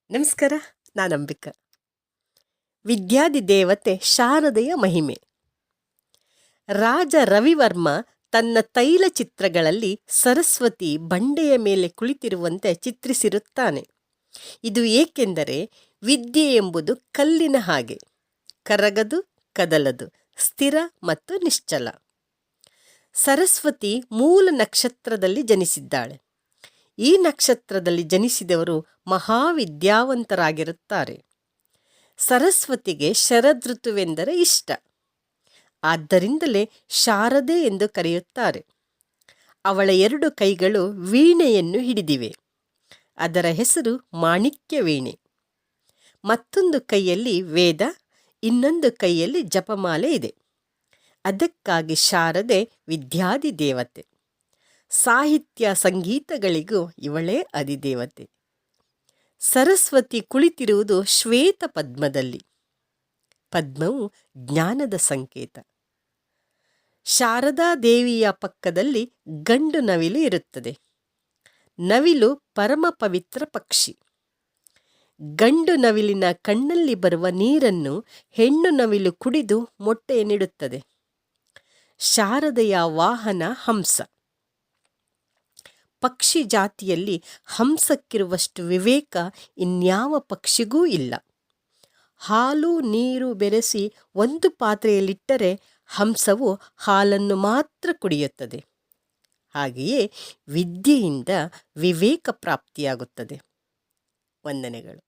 ನಮಸ್ಕಾರ. ನಾನಂಬಿಕಾ. ವಿದ್ಯಾದಿ ದೇವತೆ ಶಾರದೆಯ ಮಹಿಮೆ. ರಾಜ ರವಿವರ್ಮ ತನ್ನ ತೈಲ ಚಿತ್ರಗಳಲ್ಲಿ ಸರಸ್ವತಿ ಬಂಡೆಯ ಮೇಲೆ ಕುಳಿತಿರುವಂತೆ ಚಿತ್ರಿಸಿರುತ್ತಾನೆ. ಇದು ಏಕೆಂದರೆ ವಿದ್ಯೆ ಎಂಬುದು ಕಲ್ಲಿನ ಹಾಗೆ, ಕರಗದು, ಕದಲದು, ಸ್ಥಿರ ಮತ್ತು ನಿಶ್ಚಲ. ಸರಸ್ವತಿ ಮೂಲ ನಕ್ಷತ್ರದಲ್ಲಿ ಜನಿಸಿದ್ದಾಳೆ. ಈ ನಕ್ಷತ್ರದಲ್ಲಿ ಜನಿಸಿದವರು ಮಹಾವಿದ್ಯಾವಂತರಾಗಿರುತ್ತಾರೆ. ಸರಸ್ವತಿಗೆ ಶರದೃತುವೆಂದರೆ ಇಷ್ಟ. ಆದ್ದರಿಂದಲೇ ಶಾರದೆ ಎಂದು ಕರೆಯುತ್ತಾರೆ. ಅವಳ 2 ಕೈಗಳು ವೀಣೆಯನ್ನು ಹಿಡಿದಿವೆ. ಅದರ ಹೆಸರು ಮಾಣಿಕ್ಯ ವೀಣೆ. ಮತ್ತೊಂದು ಕೈಯಲ್ಲಿ ವೇದ, ಇನ್ನೊಂದು ಕೈಯಲ್ಲಿ ಜಪಮಾಲೆ ಇದೆ. ಅದಕ್ಕಾಗಿ ಶಾರದೆ ವಿದ್ಯಾದಿ ದೇವತೆ. ಸಾಹಿತ್ಯ ಸಂಗೀತಗಳಿಗೂ ಇವಳೇ ಅಧಿದೇವತೆ. ಸರಸ್ವತಿ ಕುಳಿತಿರುವುದು ಶ್ವೇತ ಪದ್ಮದಲ್ಲಿ. ಪದ್ಮವು ಜ್ಞಾನದ ಸಂಕೇತ. ಶಾರದಾ ದೇವಿಯ ಪಕ್ಕದಲ್ಲಿ ಗಂಡು ನವಿಲು ಇರುತ್ತದೆ. ನವಿಲು ಪರಮ ಪವಿತ್ರ ಪಕ್ಷಿ. ಗಂಡು ನವಿಲಿನ ಕಣ್ಣಲ್ಲಿ ಬರುವ ನೀರನ್ನು ಹೆಣ್ಣು ನವಿಲು ಕುಡಿದು ಮೊಟ್ಟೆಯನ್ನಿಡುತ್ತದೆ. ಶಾರದೆಯ ವಾಹನ ಹಂಸ. ಪಕ್ಷಿ ಜಾತಿಯಲ್ಲಿ ಹಂಸಕ್ಕಿರುವಷ್ಟು ವಿವೇಕ ಇನ್ಯಾವ ಪಕ್ಷಿಗೂ ಇಲ್ಲ. ಹಾಲು ನೀರು ಬೆರೆಸಿ ಒಂದು ಪಾತ್ರೆಯಲ್ಲಿಟ್ಟರೆ ಹಂಸವು ಹಾಲನ್ನು ಮಾತ್ರ ಕುಡಿಯುತ್ತದೆ. ಹಾಗೆಯೇ ವಿದ್ಯೆಯಿಂದ ವಿವೇಕ ಪ್ರಾಪ್ತಿಯಾಗುತ್ತದೆ. ವಂದನೆಗಳು.